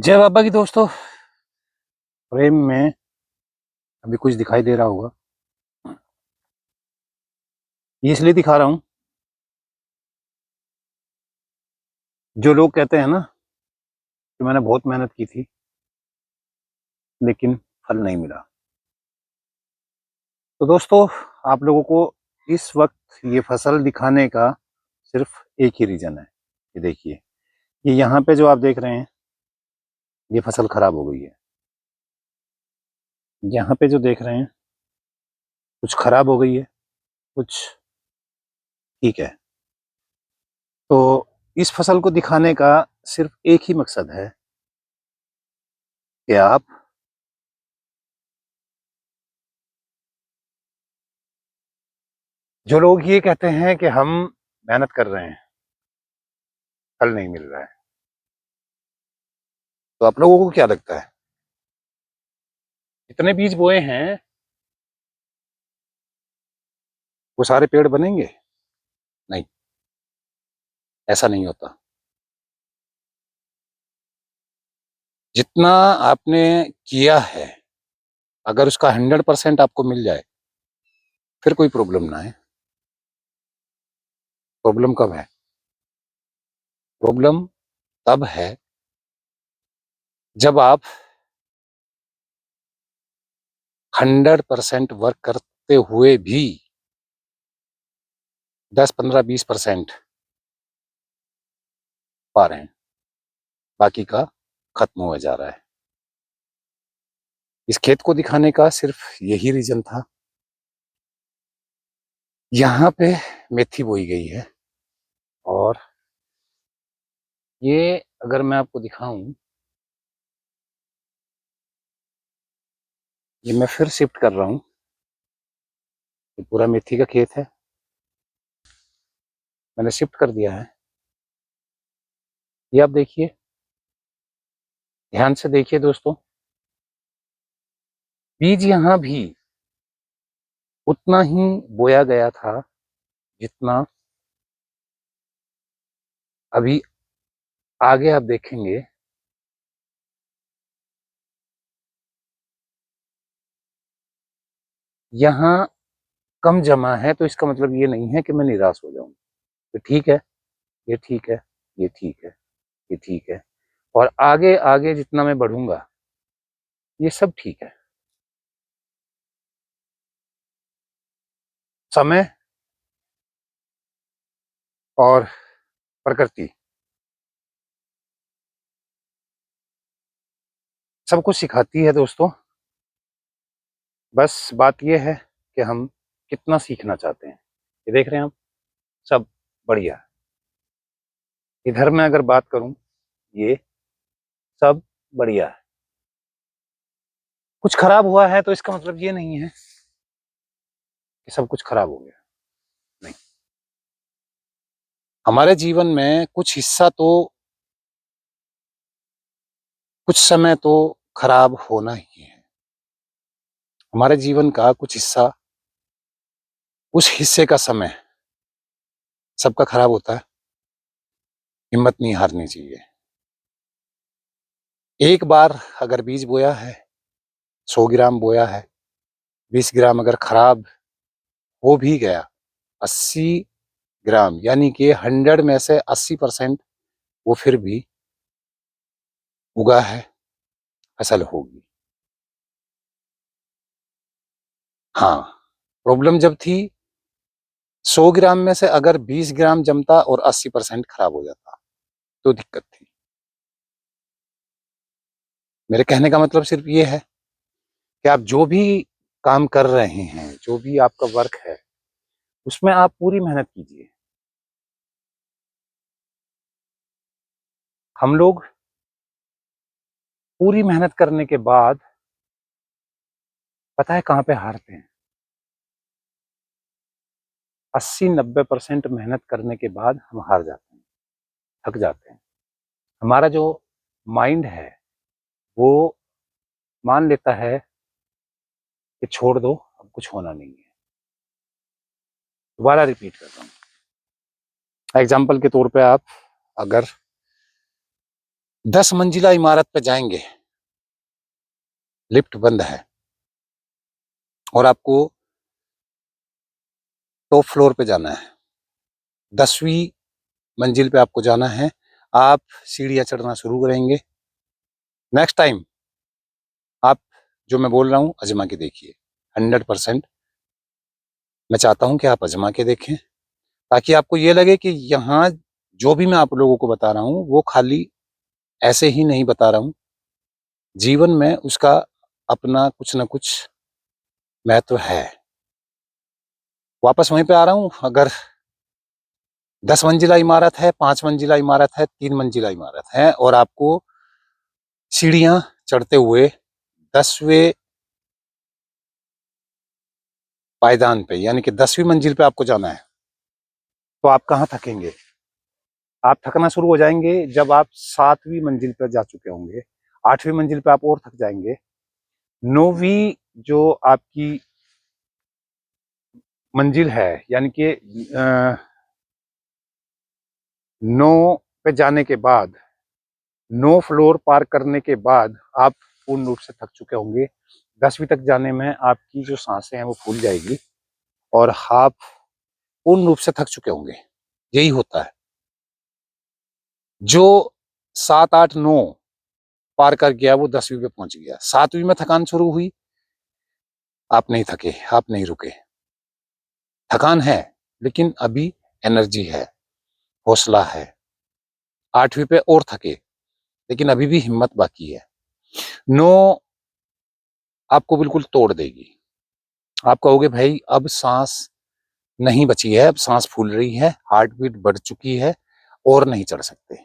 जय बाबा की दोस्तों। प्रेम में अभी कुछ दिखाई दे रहा होगा, ये इसलिए दिखा रहा हूं। जो लोग कहते हैं ना कि मैंने बहुत मेहनत की थी लेकिन फल नहीं मिला, तो दोस्तों आप लोगों को इस वक्त ये फसल दिखाने का सिर्फ एक ही रीजन है। ये देखिए, ये यहाँ पे जो आप देख रहे हैं ये फसल खराब हो गई है। यहाँ पे जो देख रहे हैं कुछ खराब हो गई है, कुछ ठीक है। तो इस फसल को दिखाने का सिर्फ एक ही मकसद है कि आप जो लोग ये कहते हैं कि हम मेहनत कर रहे हैं, फल नहीं मिल रहा है, तो आप लोगों को क्या लगता है इतने बीज बोए हैं वो सारे पेड़ बनेंगे? नहीं, ऐसा नहीं होता। जितना आपने किया है, अगर उसका 100% आपको मिल जाए फिर कोई प्रॉब्लम ना है। प्रॉब्लम कब है? प्रॉब्लम तब है जब आप 100% वर्क करते हुए भी 10, 15, 20% पा रहे हैं, बाकी का खत्म हुआ जा रहा है। इस खेत को दिखाने का सिर्फ यही रीजन था। यहाँ पे मेथी बोई गई है, और ये अगर मैं आपको दिखाऊं, ये मैं फिर शिफ्ट कर रहा हूं। ये पूरा मेथी का खेत है, मैंने शिफ्ट कर दिया है। ये आप देखिए, ध्यान से देखिए दोस्तों, बीज यहाँ भी उतना ही बोया गया था जितना अभी आगे आप देखेंगे यहाँ कम जमा है। तो इसका मतलब ये नहीं है कि मैं निराश हो जाऊं। तो ठीक है, ये ठीक है, ये ठीक है, ये ठीक है, और आगे आगे जितना मैं बढ़ूंगा ये सब ठीक है। समय और प्रकृति सब कुछ सिखाती है दोस्तों। बस बात यह है कि हम कितना सीखना चाहते हैं। ये देख रहे हैं आप, सब बढ़िया है। इधर मैं अगर बात करूं, ये सब बढ़िया है। कुछ खराब हुआ है तो इसका मतलब ये नहीं है कि सब कुछ खराब हो गया। नहीं, हमारे जीवन में कुछ हिस्सा तो, कुछ समय तो खराब होना ही है। हमारे जीवन का कुछ हिस्सा, उस हिस्से का समय सबका खराब होता है। हिम्मत नहीं हारनी चाहिए। एक बार अगर बीज बोया है, 100 ग्राम बोया है, 20 ग्राम अगर खराब हो भी गया, 80 ग्राम यानी कि 100 में से 80% वो फिर भी उगा है, फसल होगी। हाँ, प्रॉब्लम जब थी 100 ग्राम में से अगर 20 ग्राम जमता और 80% खराब हो जाता तो दिक्कत थी। मेरे कहने का मतलब सिर्फ ये है कि आप जो भी काम कर रहे हैं, जो भी आपका वर्क है, उसमें आप पूरी मेहनत कीजिए। हम लोग पूरी मेहनत करने के बाद पता है कहाँ पे हारते हैं? 80, 90% मेहनत करने के बाद हम हार जाते हैं, थक जाते हैं। हमारा जो माइंड है वो मान लेता है कि छोड़ दो, अब कुछ होना नहीं है। दोबारा रिपीट कर रहा हूँ। एग्जाम्पल के तौर पे आप अगर 10 मंजिला इमारत पे जाएंगे, लिफ्ट बंद है और आपको टॉप फ्लोर पे जाना है, 10वीं मंजिल पे आपको जाना है। आप सीढ़ियां चढ़ना शुरू करेंगे। नेक्स्ट टाइम आप जो मैं बोल रहा हूँ आजमा के देखिए। 100% मैं चाहता हूं कि आप आजमा के देखें, ताकि आपको ये लगे कि यहाँ जो भी मैं आप लोगों को बता रहा हूँ वो खाली ऐसे ही नहीं बता रहा हूँ, जीवन में उसका अपना कुछ ना कुछ महत्व है। वापस वहीं पे आ रहा हूँ। अगर 10 मंजिला इमारत है, 5 मंजिला इमारत है, 3 मंजिला इमारत है और आपको सीढ़ियां चढ़ते हुए 10वें पायदान पे यानी कि 10वीं मंजिल पे आपको जाना है, तो आप कहाँ थकेंगे? आप थकना शुरू हो जाएंगे जब आप 7वीं मंजिल पर जा चुके होंगे। 8वीं मंजिल पे आप और थक जाएंगे। 9वीं जो आपकी मंजिल है यानी कि 9 पे जाने के बाद, 9 फ्लोर पार करने के बाद आप पूर्ण रूप से थक चुके होंगे। 10वीं तक जाने में आपकी जो सांसें हैं वो फूल जाएगी और आप पूर्ण रूप से थक चुके होंगे। यही होता है। जो 7, 8, 9 पार कर गया वो 10वीं पे पहुंच गया। 7वीं में थकान शुरू हुई, आप नहीं थके, आप नहीं रुके। थकान है लेकिन अभी एनर्जी है, हौसला है। 8वीं पे और थके लेकिन अभी भी हिम्मत बाकी है। 9 आपको बिल्कुल तोड़ देगी। आप कहोगे भाई अब सांस नहीं बची है, अब सांस फूल रही है, हार्ट बीट बढ़ चुकी है और नहीं चढ़ सकते।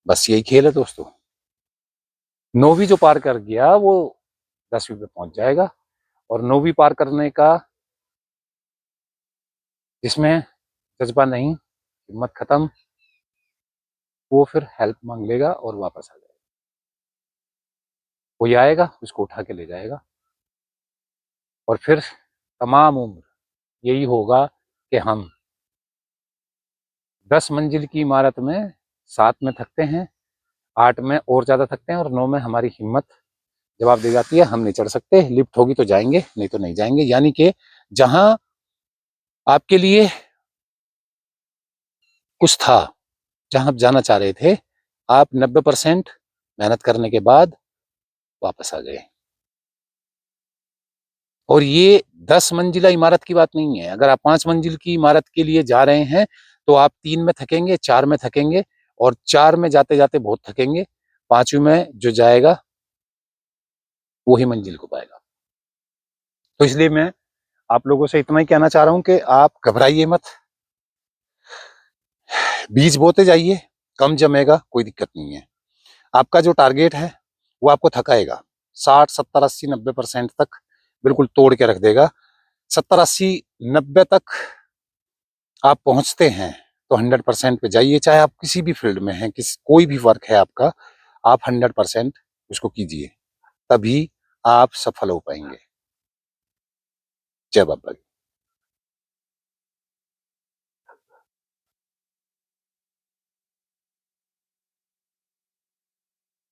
बस यही खेल है दोस्तों। 9वीं जो पार कर गया वो 10वीं पे पहुंच जाएगा और 9वीं पार करने का जिसमें जज्बा नहीं, हिम्मत खत्म, वो फिर हेल्प मांग लेगा और वापस आ जाएगा। कोई आएगा उसको उठा के ले जाएगा और फिर तमाम उम्र यही होगा कि हम 10 मंजिल की इमारत में 7 में थकते हैं, 8 में और ज्यादा थकते हैं और 9 में हमारी हिम्मत जवाब दे जाती है हम नहीं चढ़ सकते, लिफ्ट होगी तो जाएंगे नहीं तो नहीं जाएंगे। यानी कि जहां आपके लिए कुछ था, जहां आप जाना चाह रहे थे, आप 90% मेहनत करने के बाद वापस आ गए। और ये 10 मंजिला इमारत की बात नहीं है। अगर आप 5 मंजिल की इमारत के लिए जा रहे हैं तो आप 3 में थकेंगे, 4 में थकेंगे और 4 में जाते जाते बहुत थकेंगे। 5वीं में जो जाएगा वही मंजिल को पाएगा। तो इसलिए मैं आप लोगों से इतना ही कहना चाह रहा हूं कि आप घबराइए मत, बीज बोते जाइए, कम जमेगा कोई दिक्कत नहीं है। आपका जो टारगेट है वो आपको थकाएगा, 60, 70, 80, 90% तक बिल्कुल तोड़ के रख देगा। 70, 80, 90 तक आप पहुंचते हैं तो 100% पे जाइए। चाहे आप किसी भी फील्ड में हैं, कोई भी वर्क है आपका, आप 100% उसको कीजिए, तभी आप सफल हो पाएंगे। जय बाबा।